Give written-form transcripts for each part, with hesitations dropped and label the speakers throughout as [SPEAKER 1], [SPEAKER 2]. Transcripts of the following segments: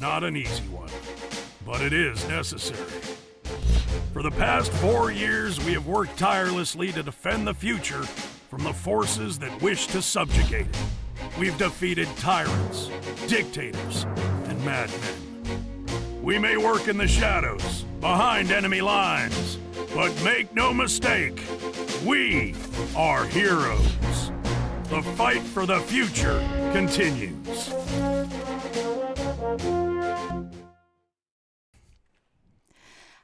[SPEAKER 1] not an easy one, but it is necessary. For the past 4 years, we have worked tirelessly to defend the future from the forces that wish to subjugate it. We've defeated tyrants, dictators, and madmen. We may work in the shadows, behind enemy lines, but make no mistake, we are heroes. The fight for the future continues.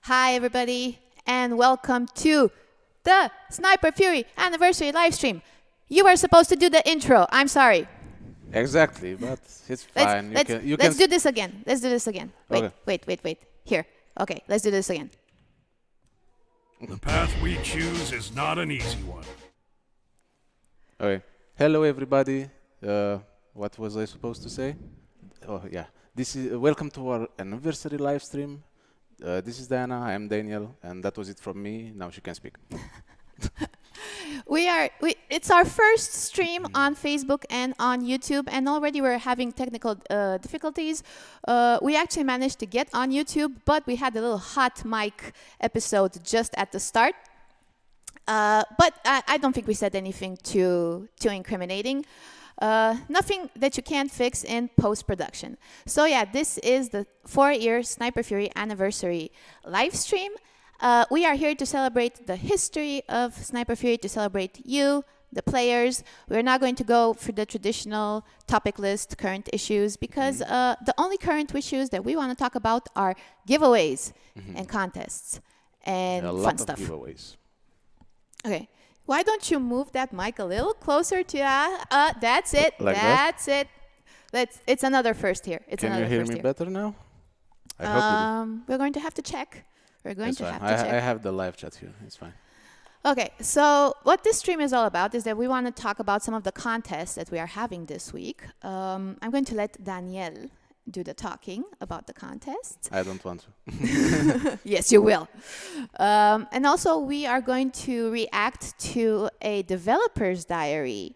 [SPEAKER 2] Hi, everybody, and welcome to the Sniper Fury anniversary live stream. You were supposed to do the intro. I'm sorry.
[SPEAKER 3] Exactly, but it's fine.
[SPEAKER 2] Let's do this again. Let's do this again.
[SPEAKER 3] Okay.
[SPEAKER 2] Wait. Here. Okay, let's do this again.
[SPEAKER 1] The path we choose is not an easy one.
[SPEAKER 3] Okay. Hello, everybody. What was I supposed to say? Oh, yeah. This is welcome to our anniversary live stream. This is Diana. I am Daniel, and that was it from me. Now she can speak.
[SPEAKER 2] It's our first stream on Facebook and on YouTube, and already we're having technical difficulties. We actually managed to get on YouTube, but we had a little hot mic episode just at the start. But I don't think we said anything too incriminating. Nothing that you can't fix in post-production. So yeah, this is the 4-year Sniper Fury anniversary live stream. We are here to celebrate the history of Sniper Fury, to celebrate you, the players. We're not going to go for the traditional topic list, current issues, because the only current issues that we want to talk about are giveaways and contests and fun stuff.
[SPEAKER 3] A lot of giveaways.
[SPEAKER 2] Okay. Why don't you move that mic a little closer to that's it.
[SPEAKER 3] Like
[SPEAKER 2] that's it. It's another first here.
[SPEAKER 3] Can you hear me better now? I hope you do.
[SPEAKER 2] We're going to have to check. We're going to have to check.
[SPEAKER 3] I have the live chat here. It's fine.
[SPEAKER 2] Okay, so what this stream is all about is that we want to talk about some of the contests that we are having this week. I'm going to let Daniel do the talking about the contests.
[SPEAKER 3] I don't want to.
[SPEAKER 2] Yes, you will. And also, we are going to react to a developer's diary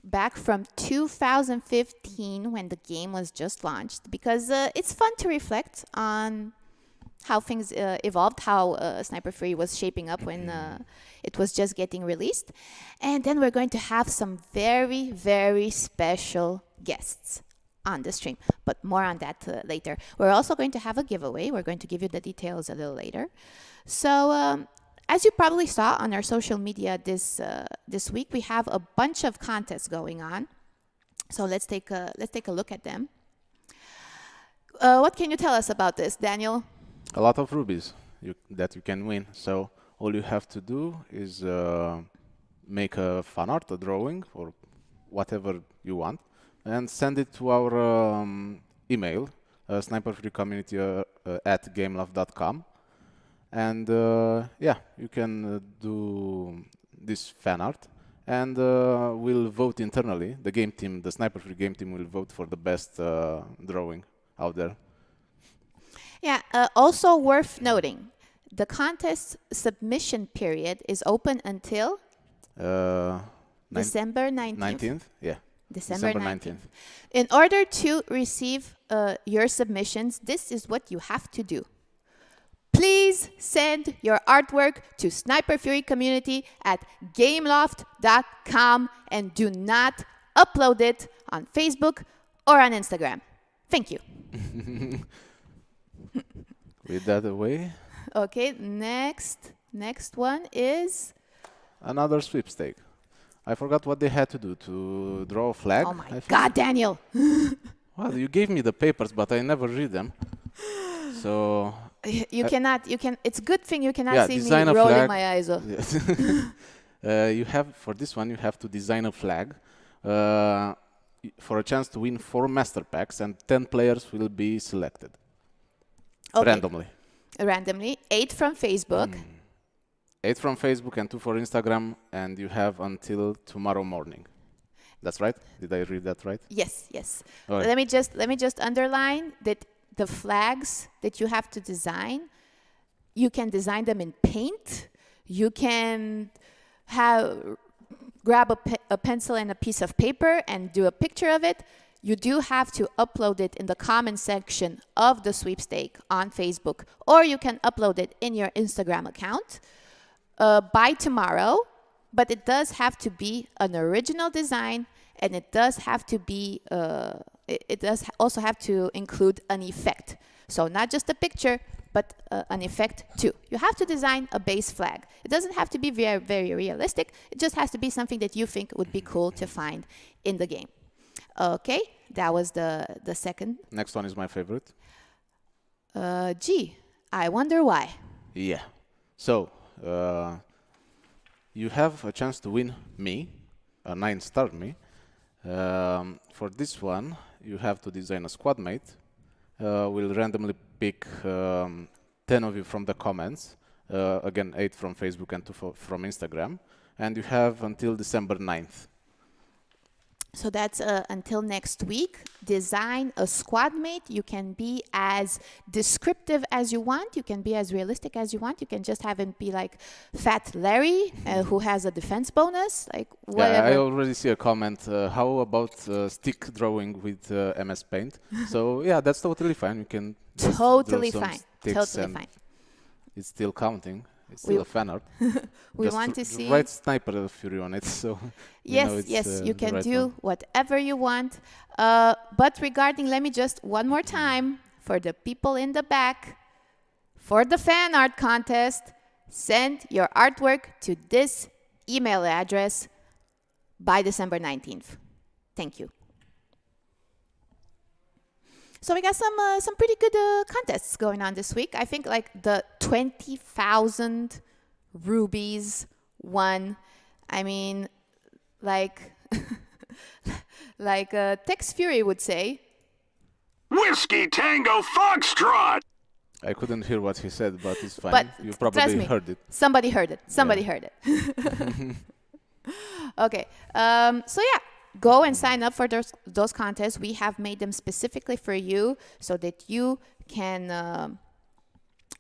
[SPEAKER 2] back from 2015 when the game was just launched, because it's fun to reflect on how things evolved, how Sniper Fury was shaping up when it was just getting released. And then we're going to have some very, very special guests on the stream, but more on that later. We're also going to have a giveaway. We're going to give you the details a little later. So as you probably saw on our social media this week, we have a bunch of contests going on. So let's take a look at them. What can you tell us about this, Daniel?
[SPEAKER 3] A lot of rubies that you can win. So all you have to do is make a fan art, a drawing, or whatever you want, and send it to our email, sniperfurycommunity at gameloft.com. And yeah, you can do this fan art, and we'll vote internally. The game team, the Sniper Fury game team, will vote for the best drawing out there.
[SPEAKER 2] Yeah, also worth noting, the contest submission period is open until December 19th.
[SPEAKER 3] Yeah.
[SPEAKER 2] December 19th. In order to receive your submissions, this is what you have to do. Please send your artwork to sniperfurycommunity at gameloft.com and do not upload it on Facebook or on Instagram. Thank you.
[SPEAKER 3] With that away.
[SPEAKER 2] Okay, next one is
[SPEAKER 3] another sweepstake. I forgot what they had to do to draw a flag.
[SPEAKER 2] Oh my God, Daniel!
[SPEAKER 3] Well, you gave me the papers, but I never read them. So
[SPEAKER 2] you cannot. It's a good thing you cannot see me rolling
[SPEAKER 3] flag.
[SPEAKER 2] my eyes off.
[SPEAKER 3] Yes. You have for this one. You have to design a flag for a chance to win 4 master packs, and 10 players will be selected.
[SPEAKER 2] Okay. Randomly. 8 from Facebook.
[SPEAKER 3] 8 from Facebook and 2 for Instagram, and you have until tomorrow morning. That's right? Did I read that right?
[SPEAKER 2] Yes.
[SPEAKER 3] Okay.
[SPEAKER 2] Let me just underline that the flags that you have to design, you can design them in paint. You can grab a pencil and a piece of paper and do a picture of it. you do have to upload it in the comment section of the sweepstake on Facebook, or you can upload it in your Instagram account by tomorrow. But it does have to be an original design, and it does have to be, it does also have to include an effect. So not just a picture, but an effect too. You have to design a base flag. It doesn't have to be very, very realistic. It just has to be something that you think would be cool to find in the game. Okay, that was the second.
[SPEAKER 3] Next one is my favorite.
[SPEAKER 2] Gee, I wonder why.
[SPEAKER 3] Yeah. So, you have a chance to win me, a 9-star me. For this one, you have to design a squad mate. We'll randomly pick 10 of you from the comments. Again, 8 from Facebook and 2 from Instagram. And you have until December 9th.
[SPEAKER 2] So that's until next week. Design a squad mate. You can be as descriptive as you want. You can be as realistic as you want. You can just have him be like Fat Larry, who has a defense bonus, like whatever.
[SPEAKER 3] Yeah, I already see a comment. How about stick drawing with MS Paint? So yeah, that's totally fine. You can just
[SPEAKER 2] Totally
[SPEAKER 3] draw some
[SPEAKER 2] fine.
[SPEAKER 3] sticks
[SPEAKER 2] Totally
[SPEAKER 3] and
[SPEAKER 2] fine.
[SPEAKER 3] It's still counting. It's still a fan art.
[SPEAKER 2] We
[SPEAKER 3] Just
[SPEAKER 2] want to see.
[SPEAKER 3] write Sniper Fury on it, so
[SPEAKER 2] Yes, you can
[SPEAKER 3] right
[SPEAKER 2] do
[SPEAKER 3] one.
[SPEAKER 2] whatever you want. But regarding, let me just one more time for the people in the back, for the fan art contest, send your artwork to this email address by December 19th. Thank you. So we got some pretty good contests going on this week. I think like the 20,000 rubies one. I mean, like like Tex Fury would say.
[SPEAKER 1] Whiskey Tango Foxtrot!
[SPEAKER 3] I couldn't hear what he said, but it's fine.
[SPEAKER 2] But
[SPEAKER 3] You
[SPEAKER 2] trust
[SPEAKER 3] probably
[SPEAKER 2] me,
[SPEAKER 3] heard it.
[SPEAKER 2] Somebody heard it. Somebody heard it. Okay. So yeah, go and sign up for those contests. We have made them specifically for you so that you can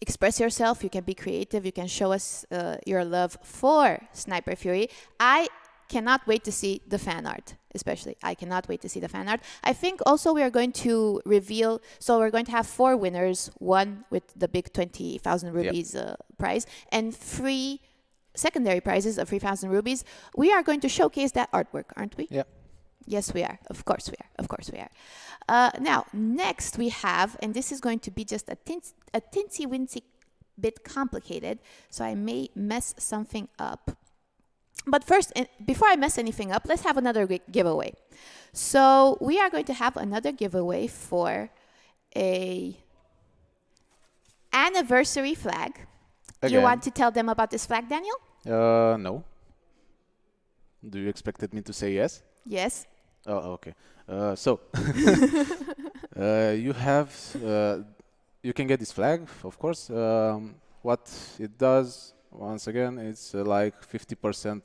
[SPEAKER 2] express yourself. You can be creative. You can show us your love for Sniper Fury. I cannot wait to see the fan art, especially. I cannot wait to see the fan art. I think also we are going to reveal, so we're going to have 4 winners, one with the big 20,000 rubies prize, and 3 secondary prizes of 3,000 rubies. We are going to showcase that artwork, aren't we?
[SPEAKER 3] Yeah.
[SPEAKER 2] Yes, we are. Of course we are. Of course we are. Now, next we have, and this is going to be just a tinsy-wincy bit complicated, so I may mess something up. But first, before I mess anything up, let's have another giveaway. So we are going to have another giveaway for a anniversary flag.
[SPEAKER 3] Again.
[SPEAKER 2] You want to tell them about this flag, Daniel?
[SPEAKER 3] No. Do you expected me to say yes?
[SPEAKER 2] Yes.
[SPEAKER 3] Oh, okay. So you have, you can get this flag, of course. What it does, once again, it's like 50%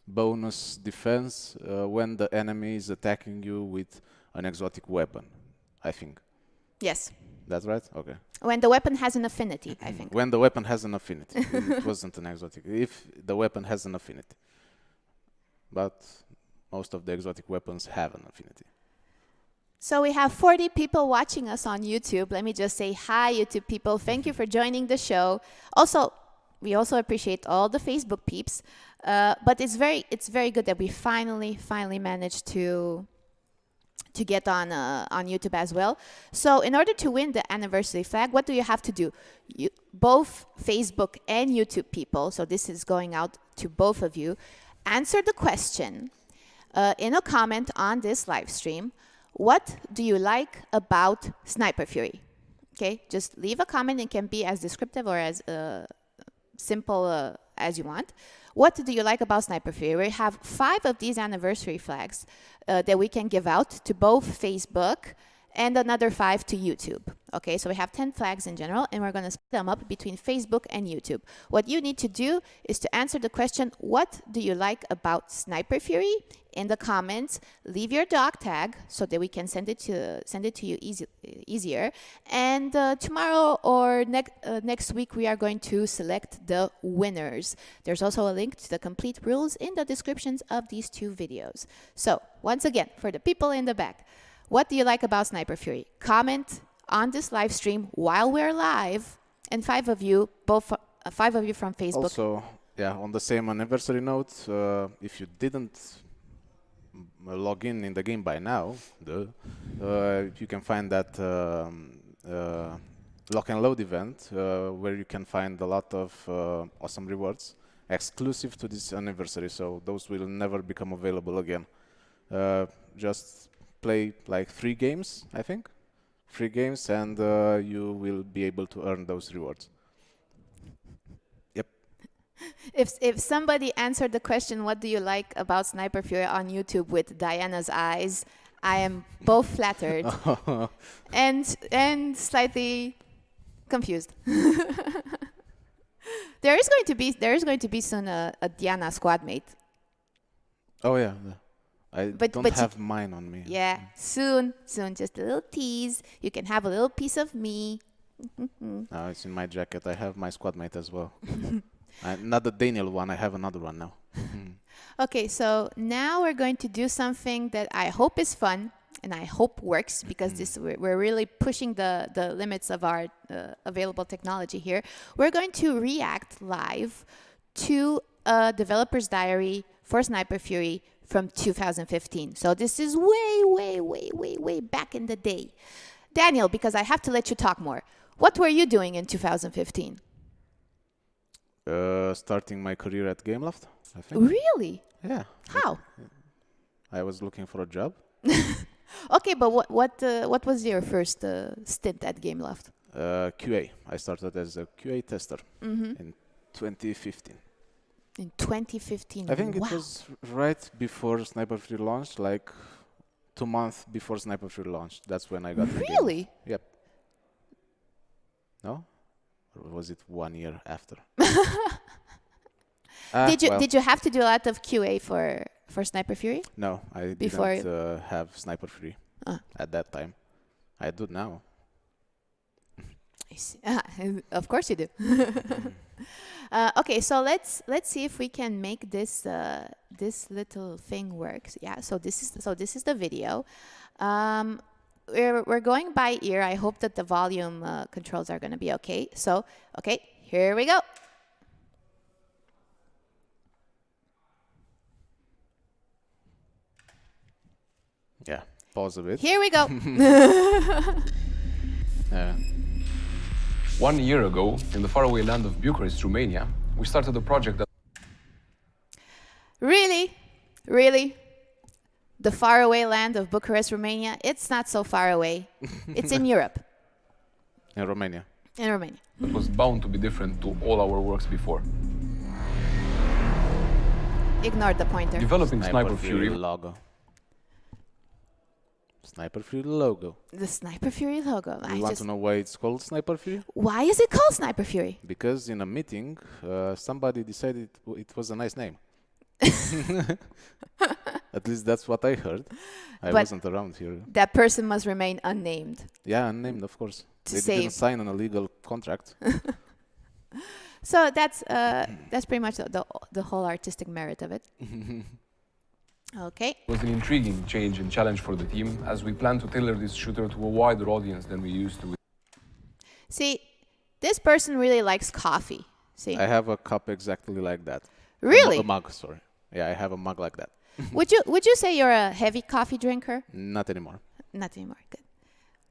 [SPEAKER 3] bonus defense when the enemy is attacking you with an exotic weapon, I think.
[SPEAKER 2] Yes.
[SPEAKER 3] That's right? Okay.
[SPEAKER 2] When the weapon has an affinity, I think.
[SPEAKER 3] When the weapon has an affinity. It wasn't an exotic. If the weapon has an affinity. But most of the exotic weapons have an affinity.
[SPEAKER 2] So we have 40 people watching us on YouTube. Let me just say hi, YouTube people. Thank you for joining the show. Also, we also appreciate all the Facebook peeps. But it's very good that we finally managed to get on YouTube as well. So in order to win the anniversary flag, what do you have to do? Both Facebook and YouTube people, so this is going out to both of you, answer the question in a comment on this live stream. What do you like about Sniper Fury? Okay, just leave a comment. It can be as descriptive or as simple as you want. What do you like about Sniper Fury? We have 5 of these anniversary flags that we can give out to both Facebook and another 5 to YouTube. Okay, so we have 10 flags in general, and we're going to split them up between Facebook and YouTube. What you need to do is to answer the question, what do you like about Sniper Fury? In the comments, leave your dog tag so that we can send it to you easier. And tomorrow or next week, we are going to select the winners. There's also a link to the complete rules in the descriptions of these 2 videos. So once again, for the people in the back, What do you like about Sniper Fury? Comment on this live stream while we're live, and 5 of you, 5 of you from Facebook.
[SPEAKER 3] Also, yeah, on the same anniversary note, if you didn't log in the game by now, you can find that lock and load event where you can find a lot of awesome rewards exclusive to this anniversary, so those will never become available again. Just play like 3 games, I think. 3 games, and you will be able to earn those rewards. Yep.
[SPEAKER 2] If somebody answered the question, what do you like about Sniper Fury on YouTube with Diana's eyes, I am both flattered and slightly confused. There is going to be soon a Diana squad mate.
[SPEAKER 3] Oh yeah. I
[SPEAKER 2] But
[SPEAKER 3] don't have mine on me.
[SPEAKER 2] Yeah, soon, just a little tease. You can have a little piece of me.
[SPEAKER 3] No, it's in my jacket. I have my squad mate as well. Not the Daniel one. I have another one now.
[SPEAKER 2] Okay, so now we're going to do something that I hope is fun and I hope works, because we're really pushing the limits of our available technology here. We're going to react live to a developer's diary for Sniper Fury from 2015. So this is way back in the day. Daniel, because I have to let you talk more. What were you doing in 2015?
[SPEAKER 3] Starting my career at Gameloft, I think.
[SPEAKER 2] Really?
[SPEAKER 3] Yeah.
[SPEAKER 2] How?
[SPEAKER 3] I was looking for a job.
[SPEAKER 2] Okay, but what was your first stint at Gameloft?
[SPEAKER 3] QA. I started as a QA tester in 2015.
[SPEAKER 2] In 2015.
[SPEAKER 3] I think
[SPEAKER 2] wow.
[SPEAKER 3] it was right before Sniper Fury launched, like 2 months before Sniper Fury launched. That's when I got the game.
[SPEAKER 2] Really?
[SPEAKER 3] Yep. No? Or was it 1 year after?
[SPEAKER 2] Did you have to do a lot of QA for Sniper Fury?
[SPEAKER 3] No, I
[SPEAKER 2] Before
[SPEAKER 3] didn't have Sniper Fury at that time. I do now.
[SPEAKER 2] I see. Of course you do. Okay, so let's see if we can make this this little thing work. Yeah. So this is the video. We're going by ear. I hope that the volume controls are going to be okay. So okay, here we go.
[SPEAKER 3] Yeah. Pause a bit.
[SPEAKER 2] Here we go.
[SPEAKER 3] Yeah.
[SPEAKER 4] 1 year ago, in the faraway land of Bucharest, Romania, we started a project that...
[SPEAKER 2] Really? The faraway land of Bucharest, Romania? It's not so far away. It's in Europe.
[SPEAKER 3] In Romania.
[SPEAKER 2] In Romania.
[SPEAKER 4] was bound to be different to all our works before.
[SPEAKER 2] Ignore the pointer.
[SPEAKER 4] Developing Sniper Fury
[SPEAKER 3] logo. Sniper Fury logo.
[SPEAKER 2] The Sniper Fury logo.
[SPEAKER 3] You want to know why it's called Sniper Fury?
[SPEAKER 2] Why is it called Sniper Fury?
[SPEAKER 3] Because in a meeting, somebody decided it was a nice name. At least that's what I heard. I wasn't around here.
[SPEAKER 2] That person must remain unnamed.
[SPEAKER 3] Yeah, unnamed, of course. They
[SPEAKER 2] save.
[SPEAKER 3] didn't sign an illegal contract.
[SPEAKER 2] So that's pretty much the whole artistic merit of it. Okay.
[SPEAKER 4] was an intriguing change and challenge for the team, as we plan to tailor this shooter to a wider audience than we used to.
[SPEAKER 2] See, this person really likes coffee. See,
[SPEAKER 3] I have a cup exactly like that.
[SPEAKER 2] Really?
[SPEAKER 3] A mug, sorry. Yeah, I have a mug like that.
[SPEAKER 2] would you say you're a heavy coffee drinker?
[SPEAKER 3] Not anymore.
[SPEAKER 2] Not anymore. Good.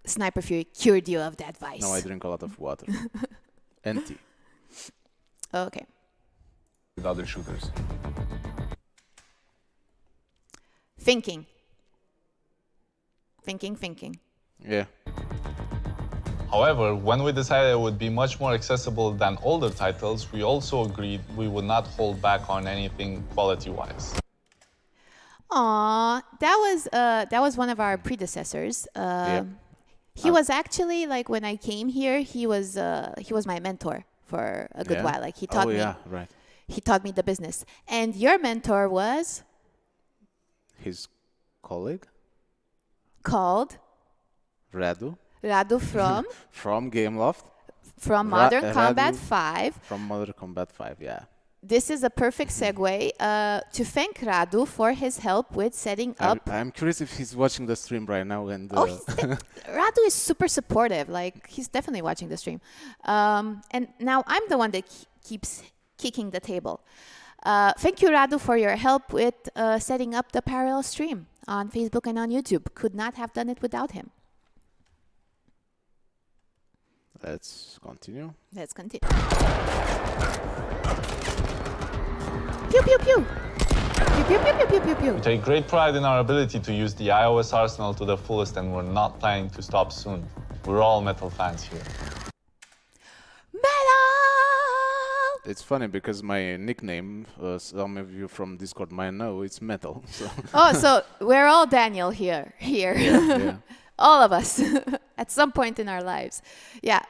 [SPEAKER 2] Sniper Fury cured you of that vice.
[SPEAKER 3] No, I drink a lot of water. And tea.
[SPEAKER 2] Okay.
[SPEAKER 4] with other shooters.
[SPEAKER 2] Thinking.
[SPEAKER 3] Yeah.
[SPEAKER 5] However, when we decided it would be much more accessible than older titles, we also agreed we would not hold back on anything quality-wise.
[SPEAKER 2] Aw, that was one of our predecessors.
[SPEAKER 3] Yep.
[SPEAKER 2] He was actually, like, when I came here, he was my mentor for a good while. Like, he taught me.
[SPEAKER 3] Oh yeah, right.
[SPEAKER 2] He taught me the business. And your mentor was
[SPEAKER 3] His colleague,
[SPEAKER 2] called
[SPEAKER 3] Radu,
[SPEAKER 2] Radu
[SPEAKER 3] from Gameloft.
[SPEAKER 2] from Modern
[SPEAKER 3] Radu
[SPEAKER 2] Combat 5.
[SPEAKER 3] From Modern Combat 5, yeah.
[SPEAKER 2] this is a perfect segue to thank Radu for his help with setting up.
[SPEAKER 3] I'm curious if he's watching the stream right now. And
[SPEAKER 2] Oh, Radu is super supportive. Like, he's definitely watching the stream. And now I'm the one that keeps kicking the table. Thank you, Radu, for your help with setting up the parallel stream on Facebook and on YouTube. Could not have done it without him.
[SPEAKER 3] let's continue.
[SPEAKER 2] Let's continue. Pew, pew, pew. Pew, pew, pew, pew, pew, pew, pew.
[SPEAKER 5] We take great pride in our ability to use the iOS arsenal to the fullest, and we're not planning to stop soon. We're all Metal fans here.
[SPEAKER 2] Metal!
[SPEAKER 3] It's funny because my nickname, some of you from Discord might know, it's Metal. So
[SPEAKER 2] Oh, so we're all Daniel here.
[SPEAKER 3] yeah.
[SPEAKER 2] All of us at some point in our lives. Yeah,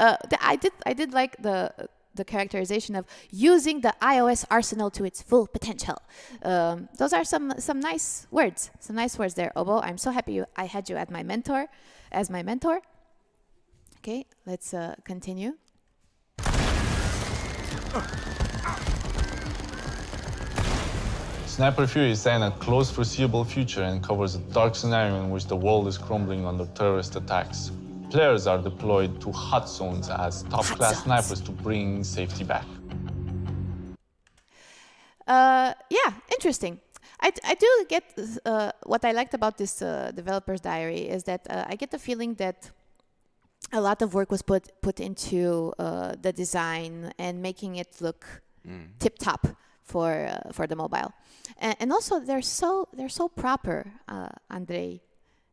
[SPEAKER 2] I did like the characterization of using the iOS arsenal to its full potential. Those are some nice words. Some nice words there, Obo. I'm so happy I had you as my mentor. Okay, let's continue.
[SPEAKER 5] Sniper Fury is set in a close foreseeable future and covers a dark scenario in which the world is crumbling under terrorist attacks. Players are deployed to hot zones as top-class snipers to bring safety back.
[SPEAKER 2] Yeah, interesting. I do get what I liked about this developer's diary is that I get the feeling that a lot of work was put into the design and making it look tip-top for the mobile, and also they're so proper, Andrei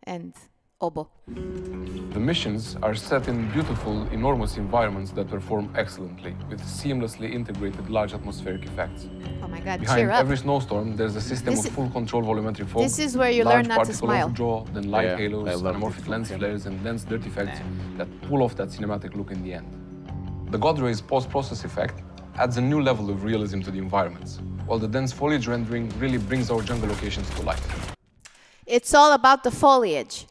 [SPEAKER 2] and Obo.
[SPEAKER 4] The missions are set in beautiful, enormous environments that perform excellently, with seamlessly integrated large atmospheric effects.
[SPEAKER 2] Oh my God,
[SPEAKER 4] Behind
[SPEAKER 2] cheer up!
[SPEAKER 4] every snowstorm, there's a system
[SPEAKER 2] This
[SPEAKER 4] of
[SPEAKER 2] is-
[SPEAKER 4] full control volumetric fog,
[SPEAKER 2] this is where you
[SPEAKER 4] large
[SPEAKER 2] learn not to
[SPEAKER 4] particle
[SPEAKER 2] smile.
[SPEAKER 4] overdraw, then light
[SPEAKER 3] Yeah, I
[SPEAKER 4] halos,
[SPEAKER 3] love
[SPEAKER 4] anamorphic
[SPEAKER 3] it.
[SPEAKER 4] lens
[SPEAKER 3] Yeah.
[SPEAKER 4] flares, and dense dirt effects that pull off that cinematic look in the end. The God Rays post-process effect adds a new level of realism to the environments, while the dense foliage rendering really brings our jungle locations to life.
[SPEAKER 2] It's all about the foliage.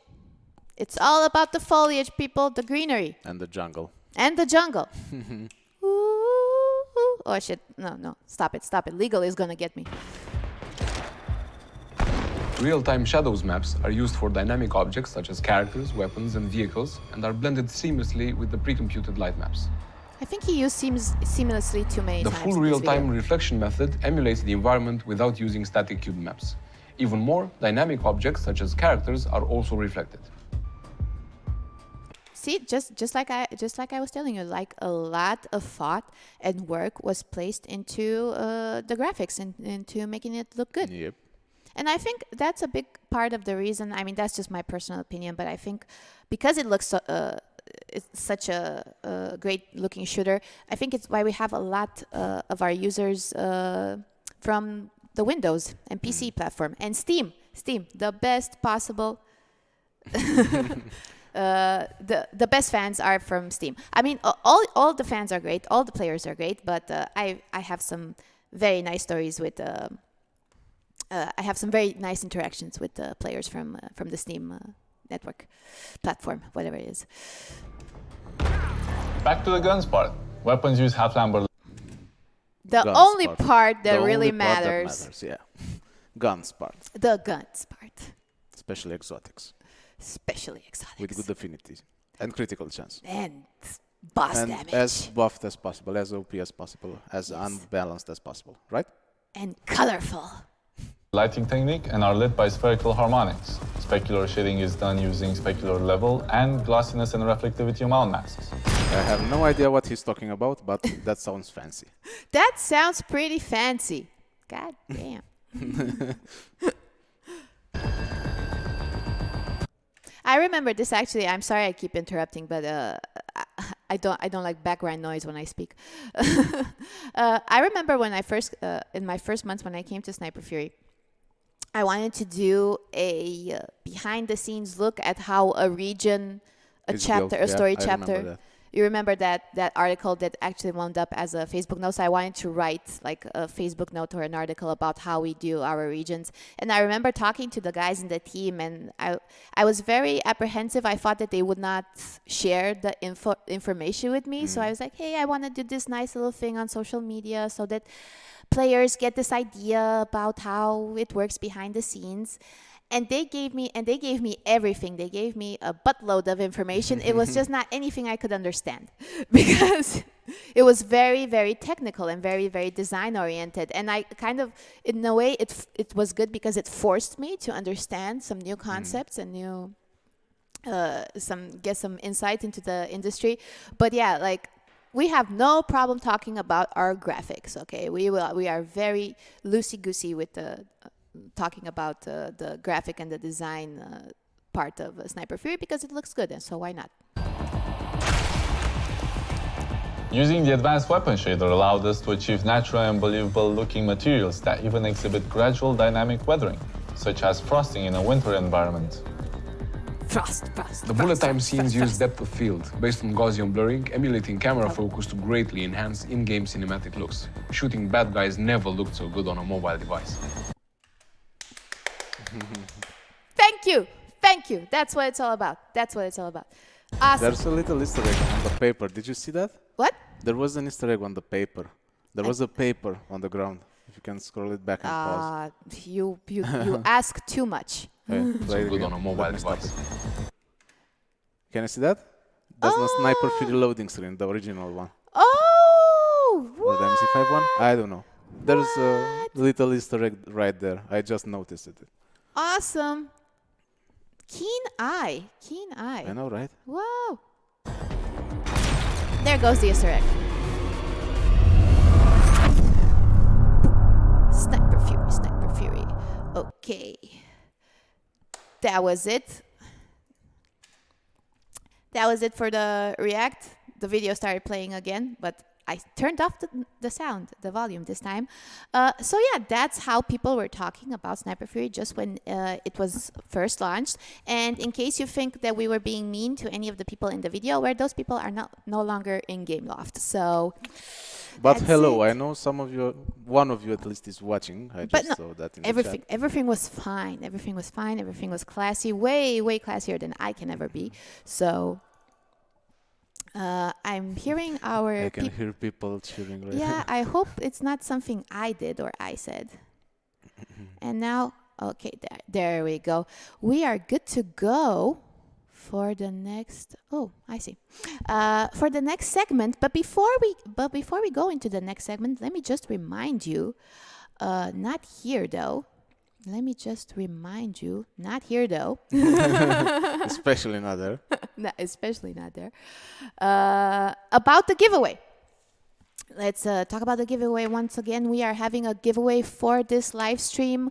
[SPEAKER 2] It's all about the foliage, people. The greenery
[SPEAKER 3] And the jungle.
[SPEAKER 2] and the jungle. Ooh. Oh shit! No! Stop it! Legal is gonna get me.
[SPEAKER 4] Real-time shadows maps are used for dynamic objects such as characters, weapons, and vehicles, and are blended seamlessly with the pre-computed light maps.
[SPEAKER 2] I think he used seamlessly too many
[SPEAKER 4] The
[SPEAKER 2] times.
[SPEAKER 4] full
[SPEAKER 2] in this
[SPEAKER 4] real-time
[SPEAKER 2] video.
[SPEAKER 4] reflection method emulates the environment without using static cube maps. Even more, dynamic objects such as characters are also reflected.
[SPEAKER 2] See, just like I was telling you, like a lot of thought and work was placed into the graphics and into making it look good.
[SPEAKER 3] Yep.
[SPEAKER 2] And I think that's a big part of the reason. I mean, that's just my personal opinion, but I think because it looks it's such a great-looking shooter, I think it's why we have a lot of our users from the Windows and PC platform and Steam, the best possible. The best fans are from Steam. I mean, all the fans are great, all the players are great, but I have some very nice stories with. I have some very nice interactions with the players from the Steam network platform, whatever it is.
[SPEAKER 5] Back to the guns part. Weapons use half-lambert
[SPEAKER 2] The
[SPEAKER 3] Guns
[SPEAKER 2] only
[SPEAKER 3] part.
[SPEAKER 2] part that
[SPEAKER 3] The
[SPEAKER 2] really
[SPEAKER 3] only part that
[SPEAKER 2] matters,
[SPEAKER 3] yeah. Guns part,
[SPEAKER 2] the guns part,
[SPEAKER 3] especially exotics,
[SPEAKER 2] especially exotics
[SPEAKER 3] with good affinity and critical chance.
[SPEAKER 2] and boss
[SPEAKER 3] And
[SPEAKER 2] damage
[SPEAKER 3] as buffed as possible, as OP as possible, as unbalanced as possible, right?
[SPEAKER 2] and colorful.
[SPEAKER 5] lighting technique and are lit by spherical harmonics. Specular shading is done using specular level and glossiness and reflectivity mount masks.
[SPEAKER 3] I have no idea what he's talking about, but that sounds fancy.
[SPEAKER 2] That sounds pretty fancy. God damn. I remember this actually. I'm sorry I keep interrupting, but I don't like background noise when I speak. I remember when I first in my first months when I came to Sniper Fury, I wanted to do a behind the scenes look at how a region, a
[SPEAKER 3] It's
[SPEAKER 2] chapter,
[SPEAKER 3] built.
[SPEAKER 2] a story
[SPEAKER 3] Yeah, I remember
[SPEAKER 2] chapter.
[SPEAKER 3] that.
[SPEAKER 2] you remember that article that actually wound up as a Facebook note. So I wanted to write like a Facebook note or an article about how we do our regions. And I remember talking to the guys in the team, and I was very apprehensive. I thought that they would not share the information with me. So I was like, hey, I want to do this nice little thing on social media so that players get this idea about how it works behind the scenes. And they gave me everything. They gave me a buttload of information. It was just not anything I could understand because it was very, very technical and very, very design oriented. And I kind of, in a way, it was good because it forced me to understand some new concepts and new, get some insight into the industry. But yeah, like, we have no problem talking about our graphics, okay? We are very loosey-goosey with the talking about the graphic and the design part of Sniper Fury because it looks good, and so why not?
[SPEAKER 5] Using the advanced weapon shader allowed us to achieve natural and believable looking materials that even exhibit gradual dynamic weathering, such as frosting in a winter environment.
[SPEAKER 4] The bullet time scenes use depth of field based on Gaussian blurring, emulating camera focus to greatly enhance in-game cinematic looks. Shooting bad guys never looked so good on a mobile device.
[SPEAKER 2] Thank you. That's what it's all about. Awesome.
[SPEAKER 3] There's a little Easter egg on the paper. Did you see that?
[SPEAKER 2] What?
[SPEAKER 3] There was an Easter egg on the paper. There was a paper on the ground. If you can scroll it back and pause.
[SPEAKER 2] You ask too much.
[SPEAKER 3] Okay,
[SPEAKER 4] So
[SPEAKER 3] play it
[SPEAKER 4] good
[SPEAKER 3] again.
[SPEAKER 4] on a mobile
[SPEAKER 3] Let me stop
[SPEAKER 4] device.
[SPEAKER 3] it. Can you see that? That's the Sniper Fury loading screen, the original one.
[SPEAKER 2] Oh,
[SPEAKER 3] Or the MC5 one?
[SPEAKER 2] what?
[SPEAKER 3] I don't know. There's a little Easter egg right there. I just noticed it.
[SPEAKER 2] Awesome. Keen eye.
[SPEAKER 3] I know, right?
[SPEAKER 2] Wow. There goes the Easter egg. Sniper Fury. Okay. That was it. That was it for the React. The video started playing again, but I turned off the sound, the volume this time. So yeah, that's how people were talking about Sniper Fury just when it was first launched. And in case you think that we were being mean to any of the people in the video, where those people are no longer in Gameloft. So,
[SPEAKER 3] But
[SPEAKER 2] that's
[SPEAKER 3] hello,
[SPEAKER 2] it.
[SPEAKER 3] I know some of you, one of you at least is watching. I
[SPEAKER 2] But
[SPEAKER 3] just
[SPEAKER 2] no,
[SPEAKER 3] saw that in the
[SPEAKER 2] everything was fine. Everything was fine. Everything was classy, way classier than I can ever be. So. I'm hearing our
[SPEAKER 3] I can hear people cheering right
[SPEAKER 2] yeah, I hope it's not something I did or I said. And now, okay, there we go. We are good to go for the next. Oh, I see. For the next segment, but before we go into the next segment, let me just remind you, not here though. Let me just remind you, not here though.
[SPEAKER 3] Especially not there.
[SPEAKER 2] No, especially not there. About the giveaway. Let's talk about the giveaway once again. We are having a giveaway for this live stream.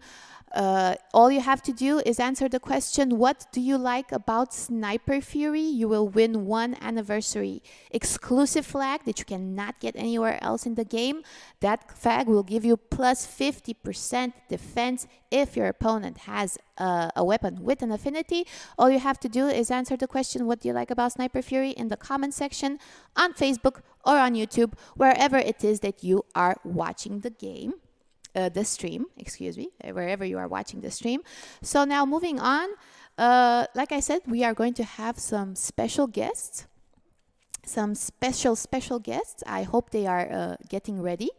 [SPEAKER 2] All you have to do is answer the question, what do you like about Sniper Fury? You will win one anniversary exclusive flag that you cannot get anywhere else in the game. That flag will give you plus 50% defense if your opponent has a weapon with an affinity. All you have to do is answer the question, what do you like about Sniper Fury, in the comment section on Facebook or on YouTube, wherever it is that you are watching the game. The stream, wherever you are watching the stream. So now moving on, like I said, we are going to have some special guests, some special guests. I hope they are getting ready.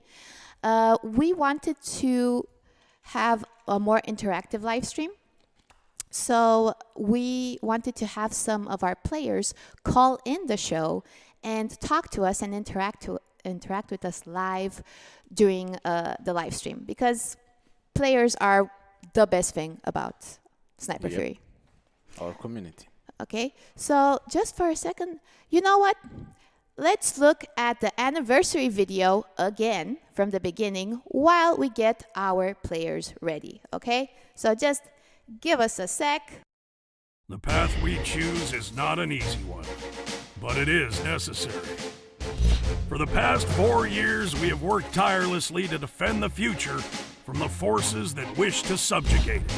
[SPEAKER 2] We wanted to have a more interactive live stream. So we wanted to have some of our players call in the show and talk to us and interact with us live during the live stream, because players are the best thing about Sniper Fury.
[SPEAKER 3] Our community.
[SPEAKER 2] Okay, so just for a second, you know what? Let's look at the anniversary video again from the beginning while we get our players ready, okay? So just give us a sec.
[SPEAKER 1] The path we choose is not an easy one, but it is necessary. For the past 4 years, we have worked tirelessly to defend the future from the forces that wish to subjugate it.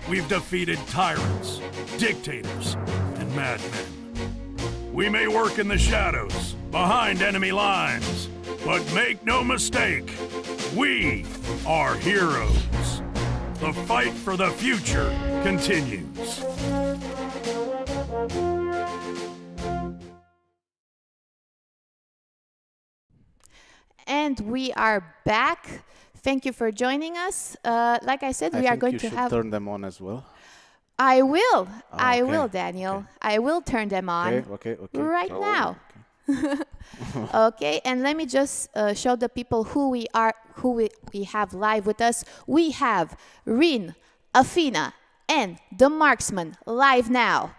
[SPEAKER 1] We've defeated tyrants, dictators, and madmen. We may work in the shadows, behind enemy lines, but make no mistake, we are heroes. The fight for the future continues.
[SPEAKER 2] And we are back. Thank you for joining us. Like I said, we are going to have.
[SPEAKER 3] turn them on as well.
[SPEAKER 2] I will. I
[SPEAKER 3] okay.
[SPEAKER 2] will, Daniel.
[SPEAKER 3] Okay.
[SPEAKER 2] I will turn them on
[SPEAKER 3] Okay.
[SPEAKER 2] right now. Okay, and let me just show the people who we are, who we have live with us. We have Rin, Afina, and the Marksman live now.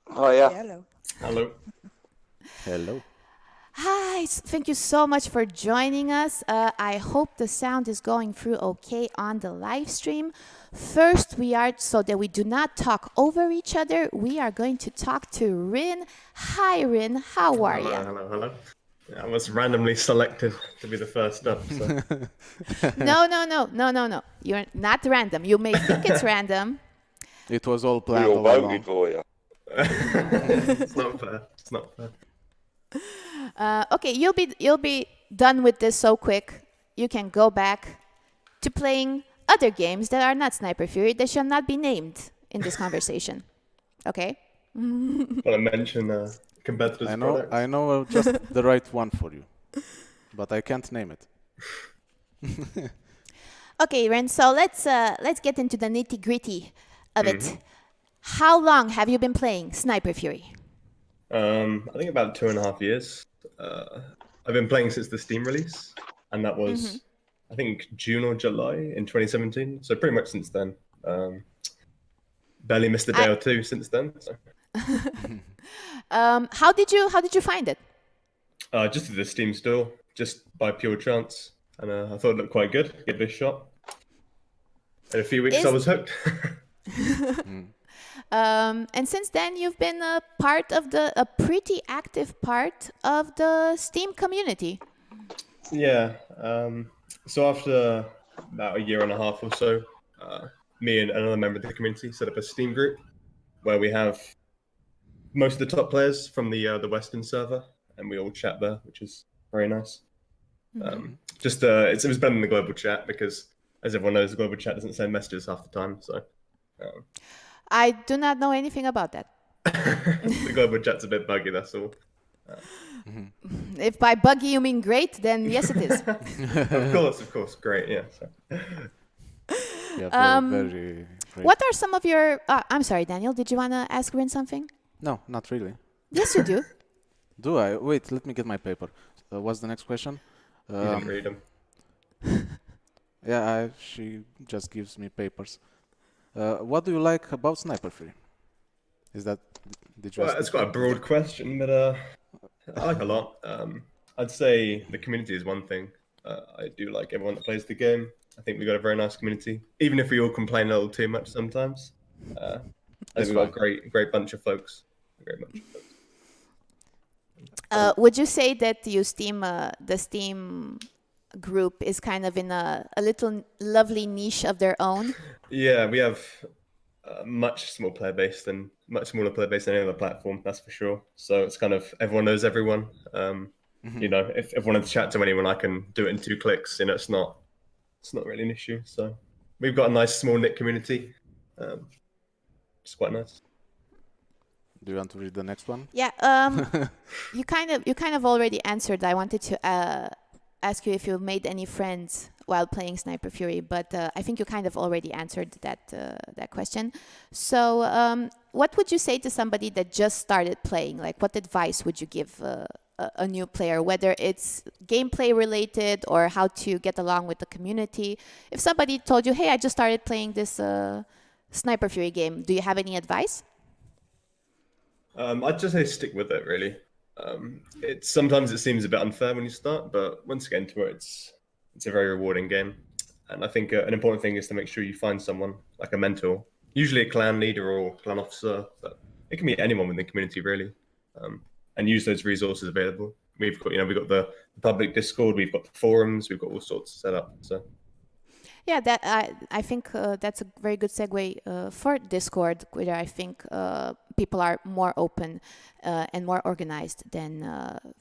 [SPEAKER 6] Oh yeah.
[SPEAKER 7] Hello.
[SPEAKER 4] Hello.
[SPEAKER 3] Hello.
[SPEAKER 2] Hi, thank you so much for joining us. I hope the sound is going through okay on the live stream. First, so that we do not talk over each other, we are going to talk to Rin. Hi, Rin. How are you?
[SPEAKER 8] Hello. Yeah, I was randomly selected to be the first up. So.
[SPEAKER 2] No. You're not random. You may think it's random.
[SPEAKER 3] It was all planned
[SPEAKER 6] You're
[SPEAKER 3] all
[SPEAKER 6] voted
[SPEAKER 3] along.
[SPEAKER 6] for you.
[SPEAKER 8] It's not fair. It's not fair.
[SPEAKER 2] Okay, you'll be done with this so quick. You can go back to playing other games that are not Sniper Fury. They shall not be named in this conversation. Okay?
[SPEAKER 8] Want to mention competitors' products?
[SPEAKER 3] I know just the right one for you, but I can't name it.
[SPEAKER 2] Okay, Ren. So let's get into the nitty gritty of it. How long have you been playing Sniper Fury?
[SPEAKER 8] I think about 2.5 years. I've been playing since the Steam release, and that was, I think, June or July in 2017. So pretty much since then. Barely missed a day or two since then. So.
[SPEAKER 2] How did you find it?
[SPEAKER 8] Just through the Steam store, just by pure chance, and I thought it looked quite good. Give it a shot. In a few weeks, I was hooked.
[SPEAKER 2] And since then, you've been a pretty active part of the Steam community.
[SPEAKER 8] Yeah. So after about 1.5 years or so, me and another member of the community set up a Steam group where we have most of the top players from the Western server, and we all chat there, which is very nice. It was better than the global chat because, as everyone knows, the global chat doesn't send messages half the time. So.
[SPEAKER 2] I do not know anything about that.
[SPEAKER 8] The global chat's a bit buggy, that's all.
[SPEAKER 2] If by buggy you mean great, then yes, it is.
[SPEAKER 8] Of course, great, yeah. So.
[SPEAKER 3] Yeah, very great.
[SPEAKER 2] What are some of your... I'm sorry, Daniel, did you want to ask Rin something?
[SPEAKER 3] No, not really.
[SPEAKER 2] Yes, you do.
[SPEAKER 3] Do I? Wait, let me get my paper. What's the next question?
[SPEAKER 8] You didn't read them.
[SPEAKER 3] Yeah, she just gives me papers. What do you like about Sniper Fury? Did you ask
[SPEAKER 8] It's quite a broad question, but I like a lot. I'd say the community is one thing. I do like everyone that plays the game. I think we've got a very nice community, even if we all complain a little too much sometimes. I think we've got a great bunch of folks.
[SPEAKER 2] Would you say that the Steam group is kind of in a little lovely niche of their own?
[SPEAKER 8] Yeah, we have a much smaller player base than any other platform, that's for sure. So it's kind of everyone knows everyone. You know, if I wanted to chat to anyone, I can do it in 2 clicks. You know, it's not really an issue. So we've got a nice small knit community. It's quite nice.
[SPEAKER 3] Do you want to read the next one?
[SPEAKER 2] Yeah. You kind of already answered. I wanted to ask you if you made any friends while playing Sniper Fury, but I think you kind of already answered that question. So, what would you say to somebody that just started playing? Like, what advice would you give a new player, whether it's gameplay related or how to get along with the community? If somebody told you, "Hey, I just started playing this Sniper Fury game," do you have any advice?
[SPEAKER 8] I'd just say stick with it, really. Sometimes it seems a bit unfair when you start, but once you get into it, it's a very rewarding game. And I think an important thing is to make sure you find someone, like a mentor, usually a clan leader or clan officer, but it can be anyone within the community, really, and use those resources available. We've got the public Discord, we've got the forums, we've got all sorts set up. So.
[SPEAKER 2] Yeah, that I think that's a very good segue for Discord, where I think people are more open and more organized than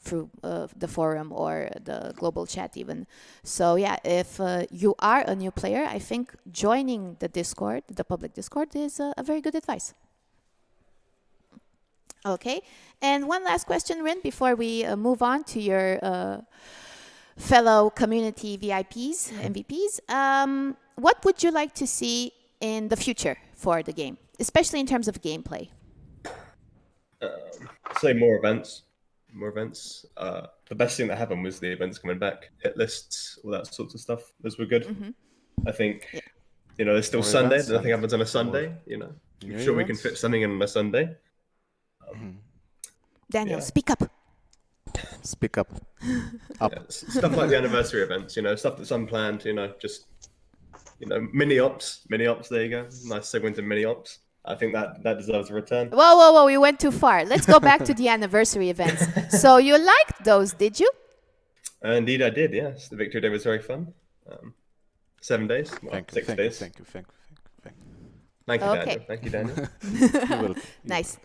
[SPEAKER 2] through the forum or the global chat even. So yeah, if you are a new player, I think joining the Discord, the public Discord, is a very good advice. Okay, and one last question, Rin, before we move on to your fellow community VIPs, MVPs. What would you like to see in the future for the game, especially in terms of gameplay?
[SPEAKER 8] Say more events. More events. The best thing that happened was the events coming back, hit lists, all that sorts of stuff. Those were good. I think, there's still
[SPEAKER 3] More
[SPEAKER 8] Sunday.
[SPEAKER 3] events
[SPEAKER 8] Nothing
[SPEAKER 3] and
[SPEAKER 8] happens on a Sunday.
[SPEAKER 3] new
[SPEAKER 8] I'm sure we can
[SPEAKER 3] events.
[SPEAKER 8] fit something in on a Sunday.
[SPEAKER 2] Daniel,
[SPEAKER 8] Yeah.
[SPEAKER 2] speak up.
[SPEAKER 3] Speak up. Up.
[SPEAKER 8] Yeah, stuff like the anniversary events, stuff that's unplanned, just mini ops. There you go. Nice segue into mini ops. I think that deserves a return.
[SPEAKER 2] Whoa, we went too far. Let's go back to the anniversary events. So you liked those, did you?
[SPEAKER 8] Indeed, I did. Yes, the Victory Day was very fun. 7 days. Well,
[SPEAKER 3] Thank you.
[SPEAKER 8] 6
[SPEAKER 3] Thank you.
[SPEAKER 8] days.
[SPEAKER 3] Thank you. Thank you. Thank you.
[SPEAKER 8] Thank you,
[SPEAKER 2] Okay.
[SPEAKER 8] Daniel. Thank you, Daniel.
[SPEAKER 3] You will.
[SPEAKER 2] Nice.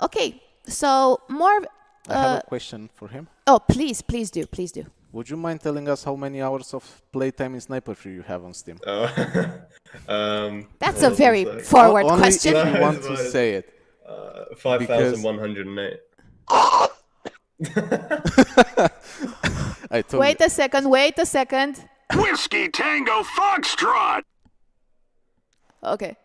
[SPEAKER 2] Okay, so more.
[SPEAKER 3] I have a question for him.
[SPEAKER 2] Oh, please do.
[SPEAKER 3] Would you mind telling us how many hours of playtime in Sniper Free you have on Steam?
[SPEAKER 2] That's a very forward
[SPEAKER 3] Only
[SPEAKER 2] question.
[SPEAKER 3] if you want to say it.
[SPEAKER 8] 5,108.
[SPEAKER 3] I told
[SPEAKER 2] Wait a second.
[SPEAKER 1] Whiskey Tango Foxtrot!
[SPEAKER 2] Okay.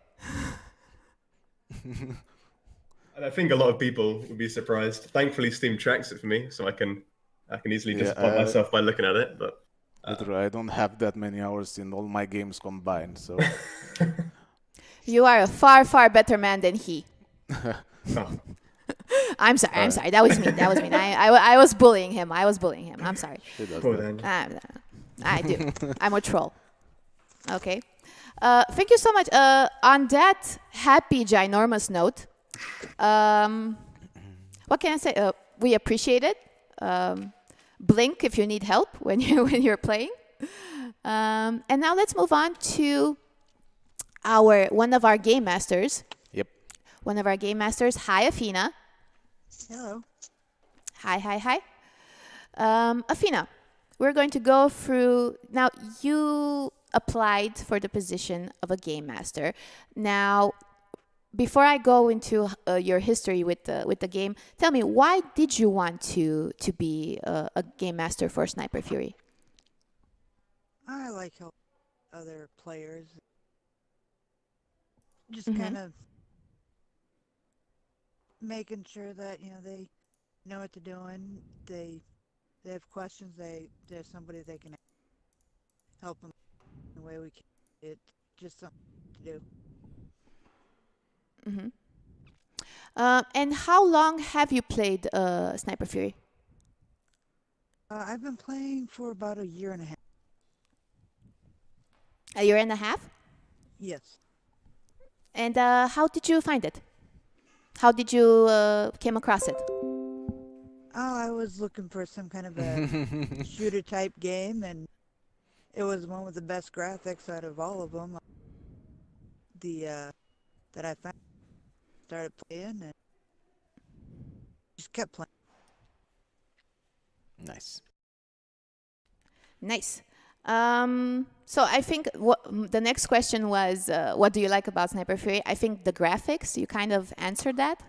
[SPEAKER 8] And I think a lot of people would be surprised. Thankfully, Steam tracks it for me, so I can easily disappoint myself by looking at it. But
[SPEAKER 3] Literally, I don't have that many hours in all my games combined, so
[SPEAKER 2] You are a far better man than he.
[SPEAKER 8] oh,
[SPEAKER 2] I'm sorry. That was mean. I was bullying him. I'm sorry.
[SPEAKER 3] she does
[SPEAKER 8] poor
[SPEAKER 3] that.
[SPEAKER 8] Daniel.
[SPEAKER 2] I do. I'm a troll. Okay. Thank you so much. On that happy, ginormous note, what can I say? We appreciate it. Blink if you need help when you're playing. And now let's move on to one of our game masters.
[SPEAKER 3] Yep.
[SPEAKER 2] One of our game masters. Hi, Afina.
[SPEAKER 7] Hello.
[SPEAKER 2] Hi. Afina, we're going to go through. Now, you applied for the position of a game master. Now, before I go into your history with the game, tell me, why did you want to be a game master for Sniper Fury?
[SPEAKER 7] I like helping other players. Just
[SPEAKER 2] Mhm.
[SPEAKER 7] kind of making sure that they know what they're doing. They have questions. There's somebody they can help them in the way we can. It's just something to do.
[SPEAKER 2] Mm-hmm. And how long have you played Sniper Fury?
[SPEAKER 7] I've been playing for about a year and a half.
[SPEAKER 2] A year and a half?
[SPEAKER 7] Yes.
[SPEAKER 2] And how did you find it? How did you came across it?
[SPEAKER 7] Oh, I was looking for some kind of a shooter type game, and it was one with the best graphics out of all of them. That I found, started playing, and just kept playing.
[SPEAKER 3] Nice.
[SPEAKER 2] Nice. So I think the next question was, what do you like about Sniper Fury? I think the graphics, you kind of answered that.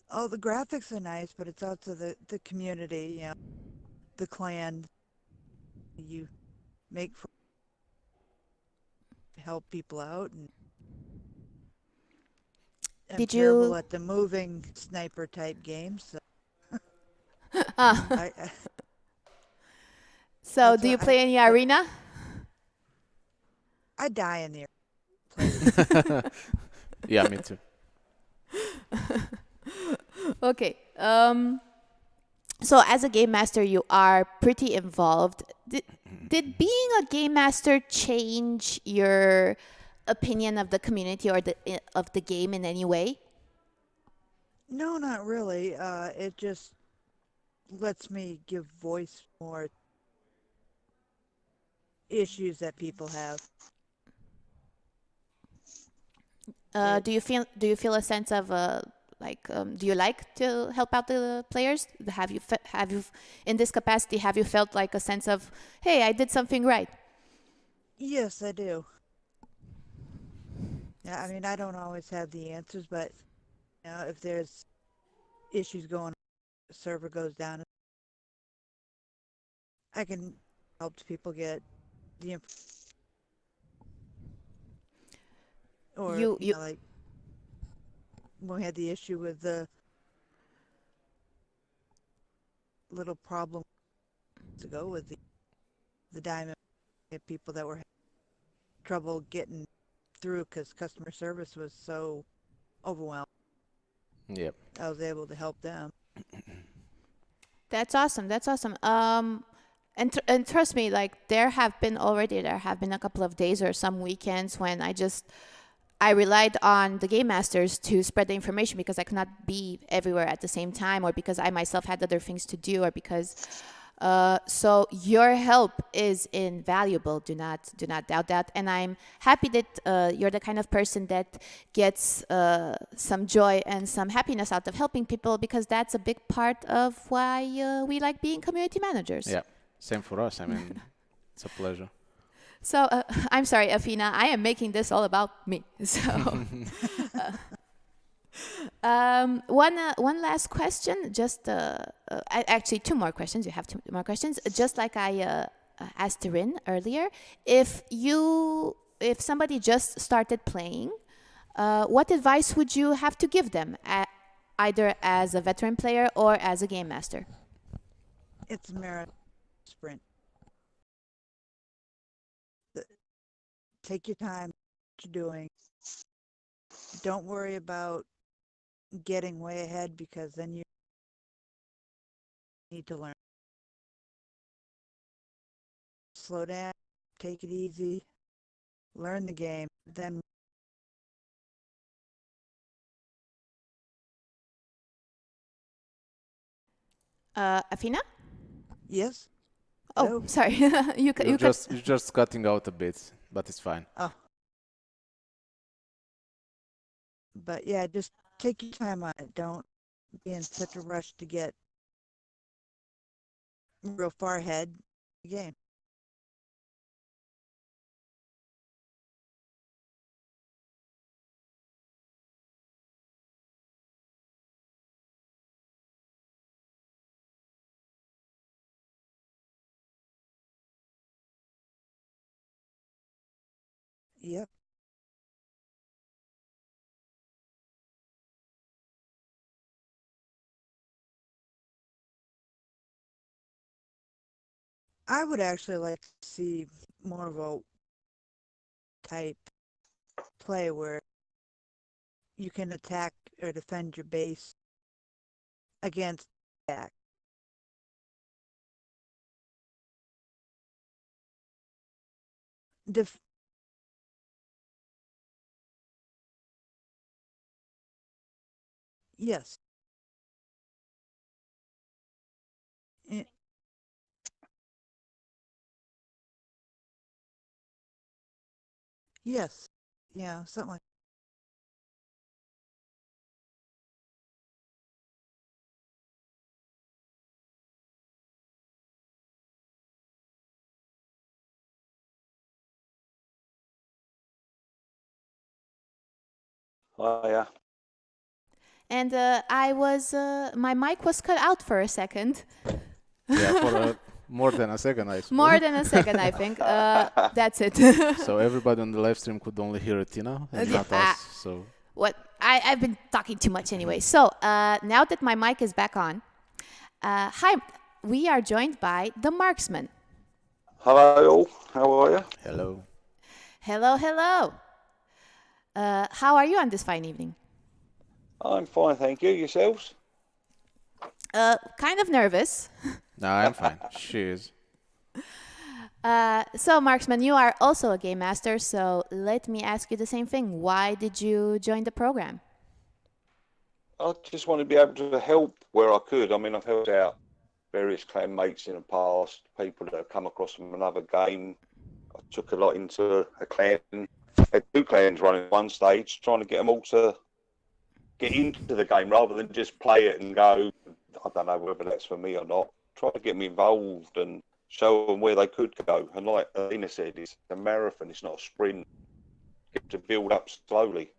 [SPEAKER 7] Oh, the graphics are nice, but it's also the community, the clan you make for help people out. And I'm
[SPEAKER 2] Did
[SPEAKER 7] terrible
[SPEAKER 2] you-
[SPEAKER 7] at the moving sniper type games, so
[SPEAKER 2] Ah,
[SPEAKER 7] I
[SPEAKER 2] so
[SPEAKER 7] That's
[SPEAKER 2] do you
[SPEAKER 7] what
[SPEAKER 2] play any arena?
[SPEAKER 7] I die in the
[SPEAKER 3] Yeah, me too.
[SPEAKER 2] Okay. So as a game master, you are pretty involved. Did being a game master change your opinion of the community or of the game in any way?
[SPEAKER 7] No, not really. It just lets me give voice more issues that people have.
[SPEAKER 2] Do you feel a sense of do you like to help out the players? Have you in this capacity have you felt like a sense of, hey, I did something right?
[SPEAKER 7] Yes, I do. Yeah, I mean, I don't always have the answers, but if there's issues going on, the server goes down, I can help people get the or
[SPEAKER 2] You
[SPEAKER 7] like when we had the issue with the little problem to go with the diamond, people that were having trouble getting through because customer service was so overwhelmed.
[SPEAKER 3] Yep.
[SPEAKER 7] I was able to help them.
[SPEAKER 2] That's awesome. That's awesome. And trust me, like there have been a couple of days or some weekends when I relied on the game masters to spread the information because I could not be everywhere at the same time, or because I myself had other things to do, or because so your help is invaluable. Do not doubt that. And I'm happy that you're the kind of person that gets some joy and some happiness out of helping people, because that's a big part of why we like being community managers.
[SPEAKER 3] Yeah. Same for us. I mean, it's a pleasure.
[SPEAKER 2] So I'm sorry, Afina, I am making this all about me. So one last question, just actually two more questions. You have two more questions. Just like I asked Rin earlier, if somebody just started playing, what advice would you have to give them, either as a veteran player or as a game master?
[SPEAKER 7] It's a marathon sprint. Take your time, what you're doing. Don't worry about getting way ahead, because then you need to learn. Slow down, take it easy, learn the game, then
[SPEAKER 2] Afina?
[SPEAKER 7] yes.
[SPEAKER 2] Oh,
[SPEAKER 7] Hello?
[SPEAKER 2] sorry.
[SPEAKER 3] You're just cutting out a bit, but it's fine.
[SPEAKER 7] Oh. But yeah, just take your time on it. Don't be in such a rush to get real far ahead in the game. Yep. I would actually like to see more of a type play where you can attack or defend your base against attack. Yes. Eh, yes. Yeah, something like
[SPEAKER 6] Oh yeah.
[SPEAKER 2] And my mic was cut out for a second.
[SPEAKER 3] Yeah, for more than a second, I suppose.
[SPEAKER 2] More than a second, I think. That's it.
[SPEAKER 3] So everybody on the live stream could only hear Tina and not us. So
[SPEAKER 2] I've been talking too much anyway. So now that my mic is back on, hi, we are joined by the Marksman.
[SPEAKER 6] Hello all. How are you?
[SPEAKER 3] hello.
[SPEAKER 2] Hello, hello. How are you on this fine evening?
[SPEAKER 6] I'm fine, thank you. Yourselves?
[SPEAKER 2] Kind of nervous.
[SPEAKER 3] No, I'm fine. She is.
[SPEAKER 2] So, Marksman, you are also a game master, so let me ask you the same thing. Why did you join the program?
[SPEAKER 6] I just want to be able to help where I could. I mean, I've helped out various clan mates in the past, people that have come across from another game, I took a lot into a clan. Had 2 clans running at one stage, trying to get them all to get into the game rather than just play it and go. I don't know whether that's for me or not. Try to get them involved and show them where they could go. And like Alina said, it's a marathon. It's not a sprint. Get to build up slowly.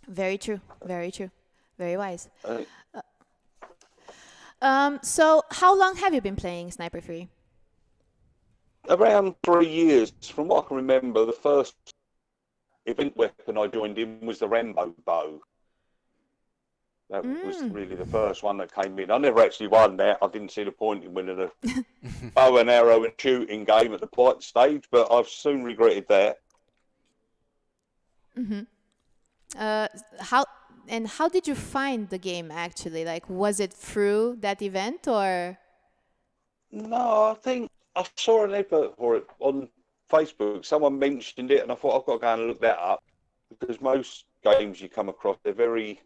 [SPEAKER 2] Very true. Very true. Very wise.
[SPEAKER 6] Uh,
[SPEAKER 2] So how long have you been playing Sniper Fury?
[SPEAKER 6] Around 3 years, from what I can remember, the first event weapon I joined in was the Rambo bow. That was really the first one that came in. I never actually won that. I didn't see the point in winning a bow and arrow and shooting game at the point stage, but I've soon regretted that.
[SPEAKER 2] How did you find the game actually? Like, was it through that event or?
[SPEAKER 6] No, I think I saw an advert for it on Facebook. Someone mentioned it, and I thought I've got to go and look that up because most games you come across, they're very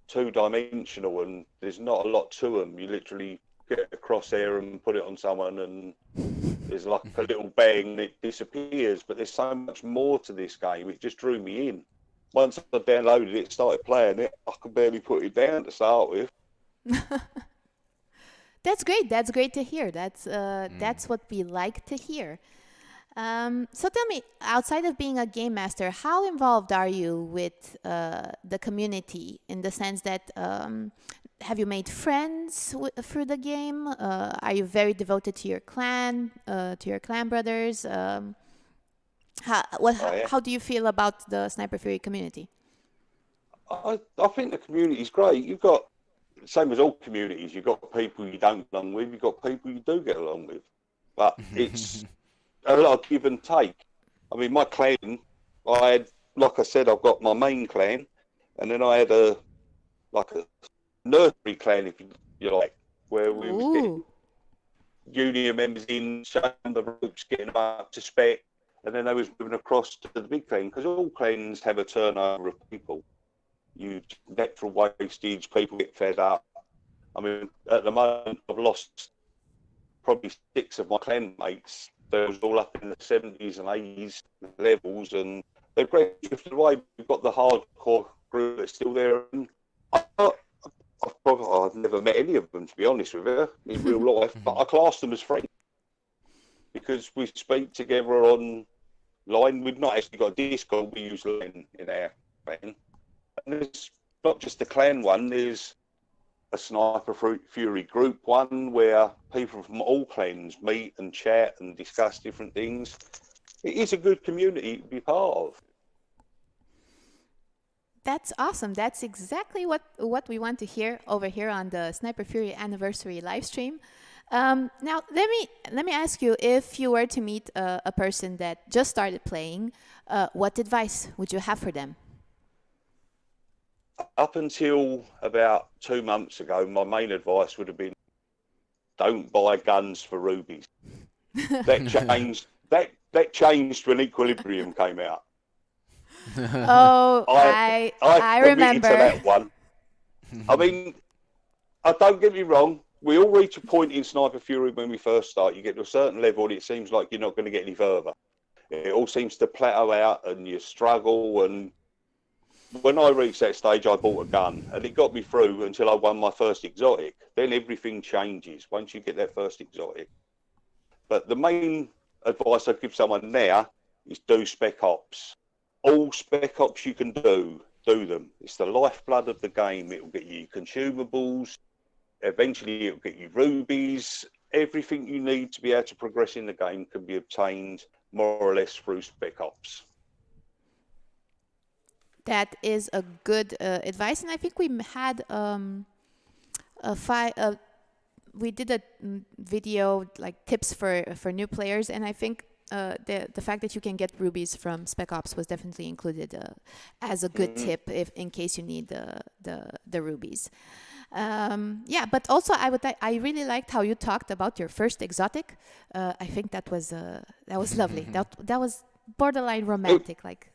[SPEAKER 6] two-dimensional and there's not a lot to them. You literally get a crosshair and put it on someone and there's like a little bang and it disappears. But there's so much more to this game. It just drew me in. Once I downloaded it, started playing it, I could barely put it down to start with.
[SPEAKER 2] That's great. That's great to hear. That's what we like to hear. So tell me, outside of being a game master, how involved are you with the community in the sense that have you made friends through the game? Are you very devoted to your clan brothers? How do you feel about the Sniper Fury community?
[SPEAKER 6] I think the community is great. You've got, same as all communities, you've got people you don't get along with, you've got people you do get along with. But it's a lot of give and take. I mean, my clan, I had, like I said, I've got my main clan, and then I had a nursery clan, if you like, where we was getting junior members in, showing the ropes, getting them up to spec, and then they was moving across to the big clan, because all clans have a turnover of people. You natural wastage, people get fed up. I mean, at the moment, I've lost probably 6 of my clan mates. They was all up in the 70s and 80s levels, and they've drifted away. We've got the hardcore group that's still there. And I've never met any of them, to be honest with you, in real life, but I class them as friends because we speak together online. We've not actually got a Discord, we use LAN in our clan. And there's not just the clan one, there's a Sniper Fury group one where people from all clans meet and chat and discuss different things. It is a good community to be part of.
[SPEAKER 2] That's awesome. That's exactly what we want to hear over here on the Sniper Fury anniversary live stream. Now, let me ask you, if you were to meet a person that just started playing, what advice would you have for them?
[SPEAKER 6] Up until about 2 months ago, my main advice would have been, don't buy guns for rubies. That changed. That changed when Equilibrium came out.
[SPEAKER 2] Oh, I remember
[SPEAKER 6] to that one. I mean, don't get me wrong. We all reach a point in Sniper Fury when we first start. You get to a certain level, and it seems like you're not going to get any further. It all seems to plateau out, and you struggle. And when I reached that stage, I bought a gun, and it got me through until I won my first exotic. Then everything changes once you get that first exotic. But the main advice I give someone now is do spec ops. All spec ops you can do them. It's the lifeblood of the game. It will get you consumables. Eventually, it will get you rubies. Everything you need to be able to progress in the game can be obtained more or less through spec ops.
[SPEAKER 2] That is a good advice, and I think we had we did a video like tips for new players, and I think the fact that you can get rubies from Spec Ops was definitely included as a good tip in case you need the rubies. Yeah, but also I really liked how you talked about your first exotic. I think that was lovely. That was borderline romantic, like.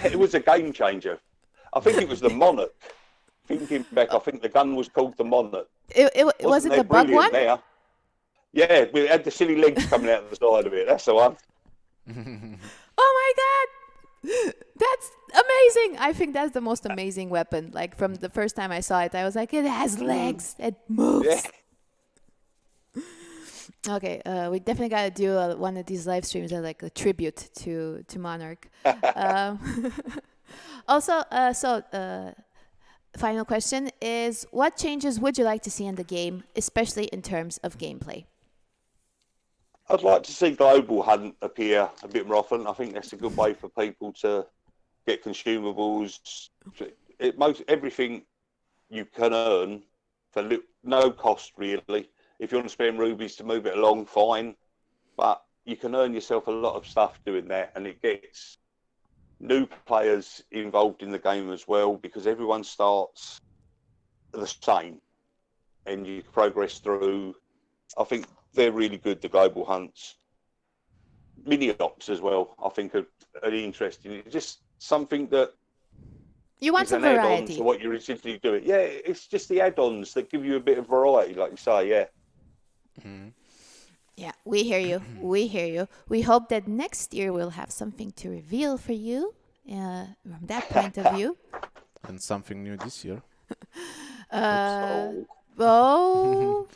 [SPEAKER 6] It was a game changer. I think it was the Monarch. Thinking back, I think the gun was called the Monarch.
[SPEAKER 2] Was it the bug one?
[SPEAKER 6] There? Yeah, we had the silly legs coming out of the side of it. That's the one.
[SPEAKER 2] Oh my god! That's amazing! I think that's the most amazing weapon. Like from the first time I saw it, I was like, it has legs. It moves.
[SPEAKER 6] Yeah.
[SPEAKER 2] Okay, we definitely gotta do one of these live streams as like a tribute to Monarch. Also, final question is: what changes would you like to see in the game, especially in terms of gameplay?
[SPEAKER 6] I'd like to see Global Hunt appear a bit more often. I think that's a good way for people to get consumables. Everything you can earn for no cost, really. If you want to spend rubies to move it along, fine. But you can earn yourself a lot of stuff doing that, and it gets new players involved in the game as well, because everyone starts the same and you progress through. I think they're really good, the global hunts. Mini ops as well, I think are interesting. It's just something that
[SPEAKER 2] You want
[SPEAKER 6] is
[SPEAKER 2] some
[SPEAKER 6] an add-on
[SPEAKER 2] variety.
[SPEAKER 6] to what you're essentially doing. Yeah, it's just the add-ons that give you a bit of variety, like you say, yeah.
[SPEAKER 2] Yeah, we hear you. We hear you. We hope that next year we'll have something to reveal for you from that point of view.
[SPEAKER 3] And something new this year.
[SPEAKER 2] Oh,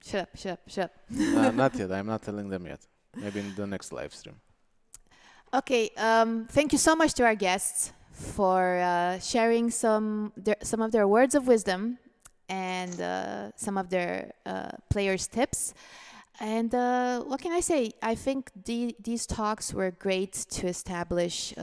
[SPEAKER 2] shut up.
[SPEAKER 3] Not yet. I'm not telling them yet. Maybe in the next live stream.
[SPEAKER 2] Okay, thank you so much to our guests for sharing some of their words of wisdom and some of their players' tips. And what can I say? I think these talks were great to establish,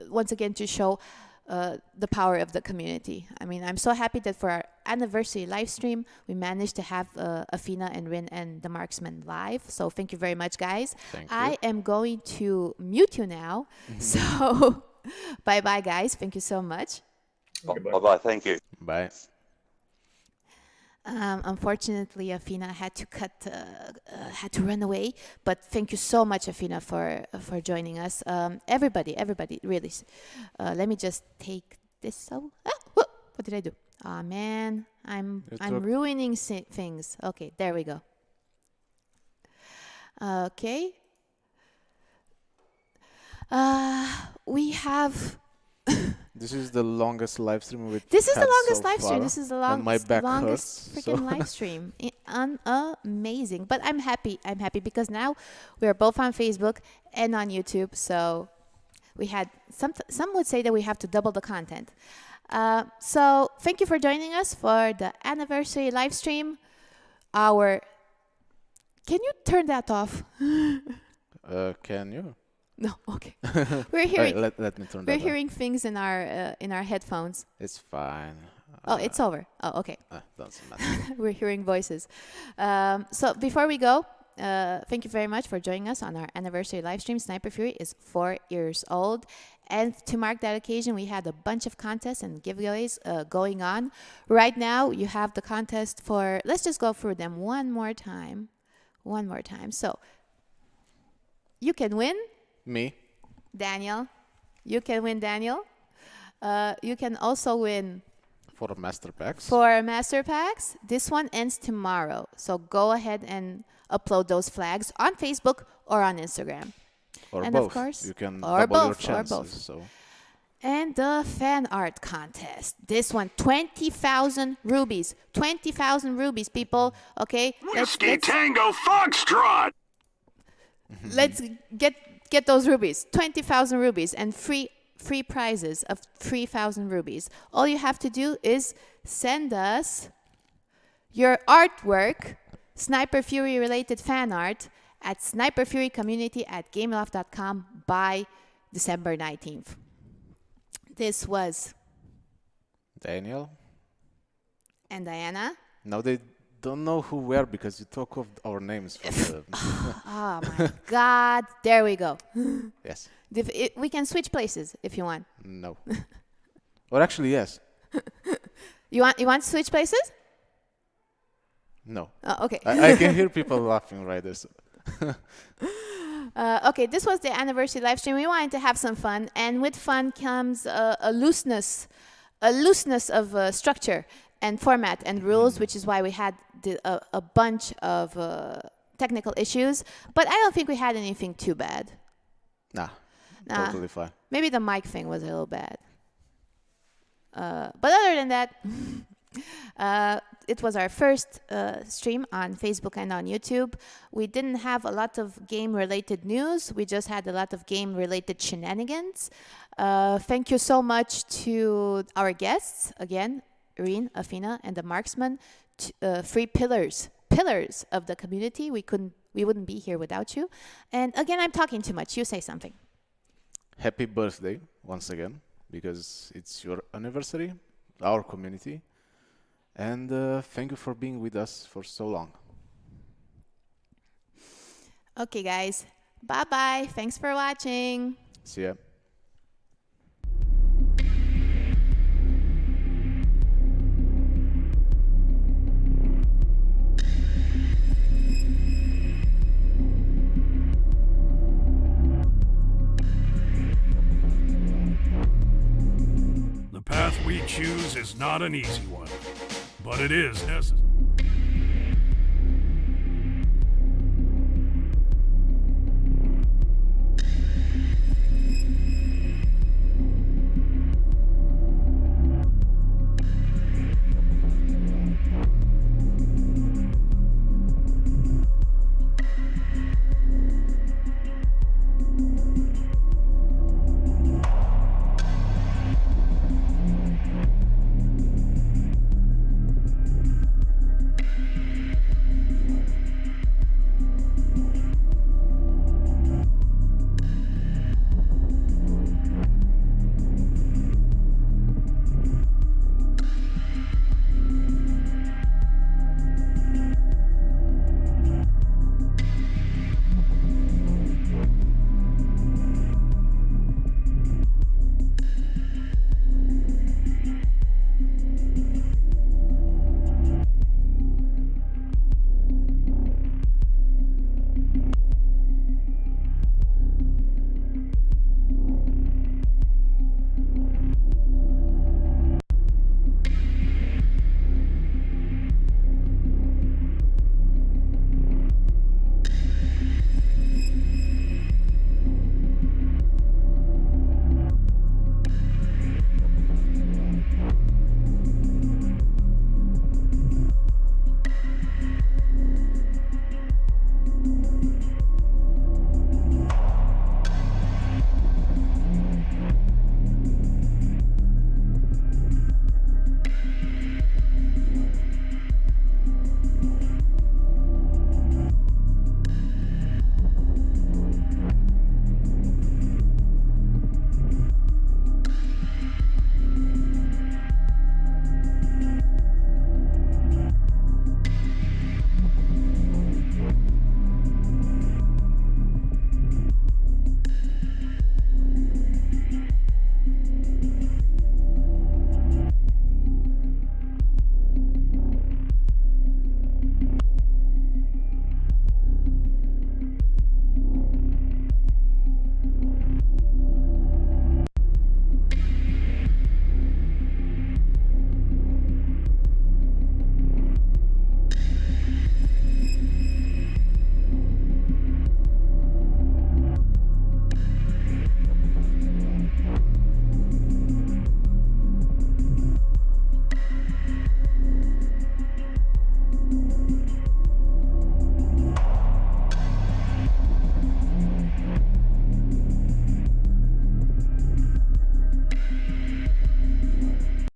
[SPEAKER 2] once again, to show the power of the community. I mean, I'm so happy that for our anniversary live stream, we managed to have Afina and Rin and the Marksman live. So thank you very much, guys.
[SPEAKER 3] Thank you.
[SPEAKER 2] I am going to mute you now. So bye-bye, guys. Thank you so much.
[SPEAKER 6] Bye-bye, thank you.
[SPEAKER 3] Bye.
[SPEAKER 2] Unfortunately, Afina had to run away. But thank you so much, Afina, for joining us. Everybody, really. Let me just take this out. What did I do? Oh man, I'm ruining things. Okay, there we go. Okay. We have.
[SPEAKER 3] This is the longest live stream we've
[SPEAKER 2] This is the
[SPEAKER 3] had
[SPEAKER 2] longest
[SPEAKER 3] so
[SPEAKER 2] live stream.
[SPEAKER 3] far,
[SPEAKER 2] This is the
[SPEAKER 3] and my back
[SPEAKER 2] longest
[SPEAKER 3] hurts,
[SPEAKER 2] freaking
[SPEAKER 3] so-
[SPEAKER 2] live stream. Amazing. But I'm happy. I'm happy because now we are both on Facebook and on YouTube. So we had some would say that we have to double the content. So thank you for joining us for the anniversary live stream. Can you turn that off?
[SPEAKER 3] Can you?
[SPEAKER 2] No. Okay. We're hearing.
[SPEAKER 3] Let me turn that
[SPEAKER 2] We're
[SPEAKER 3] on.
[SPEAKER 2] hearing things in our headphones.
[SPEAKER 3] It's fine.
[SPEAKER 2] Oh, it's over. Oh, okay.
[SPEAKER 3] Doesn't matter.
[SPEAKER 2] We're hearing voices. So before we go, thank you very much for joining us on our anniversary live stream. Sniper Fury is 4 years old. And to mark that occasion, we had a bunch of contests and giveaways going on. Right now, you have the contest for... Let's just go through them one more time. So, you can win...
[SPEAKER 3] Me?
[SPEAKER 2] Daniel. You can win, Daniel. You can also win...
[SPEAKER 3] For master packs?
[SPEAKER 2] For master packs, this one ends tomorrow. So go ahead and upload those flags on Facebook or on Instagram.
[SPEAKER 3] Or
[SPEAKER 2] and
[SPEAKER 3] both.
[SPEAKER 2] of course,
[SPEAKER 3] You can
[SPEAKER 2] or
[SPEAKER 3] double your
[SPEAKER 2] both,
[SPEAKER 3] chances.
[SPEAKER 2] or both.
[SPEAKER 3] So.
[SPEAKER 2] And the fan art contest. This one, 20,000 rubies. 20,000 rubies, people. Okay?
[SPEAKER 1] Whiskey Tango Foxtrot!
[SPEAKER 2] Let's get those rubies. 20,000 rubies and free prizes of 3,000 rubies. All you have to do is send us your artwork, Sniper Fury related fan art, at sniperfurycommunity@gameloft.com by December 19th. This was
[SPEAKER 3] Daniel?
[SPEAKER 2] and Diana.
[SPEAKER 3] Now they don't know who we are because you talk of our names. For the
[SPEAKER 2] Oh my God. There we go.
[SPEAKER 3] Yes.
[SPEAKER 2] We can switch places if you want.
[SPEAKER 3] No. Or actually, yes.
[SPEAKER 2] You want to switch places?
[SPEAKER 3] No.
[SPEAKER 2] Oh, okay.
[SPEAKER 3] I can hear people laughing right there. So.
[SPEAKER 2] Okay, this was the anniversary live stream. We wanted to have some fun, and with fun comes a looseness of structure. and format and rules, which is why we had a bunch of technical issues. But I don't think we had anything too bad.
[SPEAKER 3] Nah,
[SPEAKER 2] Nah.
[SPEAKER 3] totally fine.
[SPEAKER 2] Maybe the mic thing was a little bad. But other than that, it was our first stream on Facebook and on YouTube. We didn't have a lot of game-related news. We just had a lot of game-related shenanigans. Thank you so much to our guests, again, Irene, Afina, and the Marksman, three pillars of the community. We wouldn't be here without you. And again, I'm talking too much. You say something.
[SPEAKER 3] Happy birthday once again, because it's your anniversary, our community. And thank you for being with us for so long.
[SPEAKER 2] Okay, guys. Bye-bye. Thanks for watching.
[SPEAKER 3] See ya.
[SPEAKER 1] The path we choose is not an easy one, but it is necessary.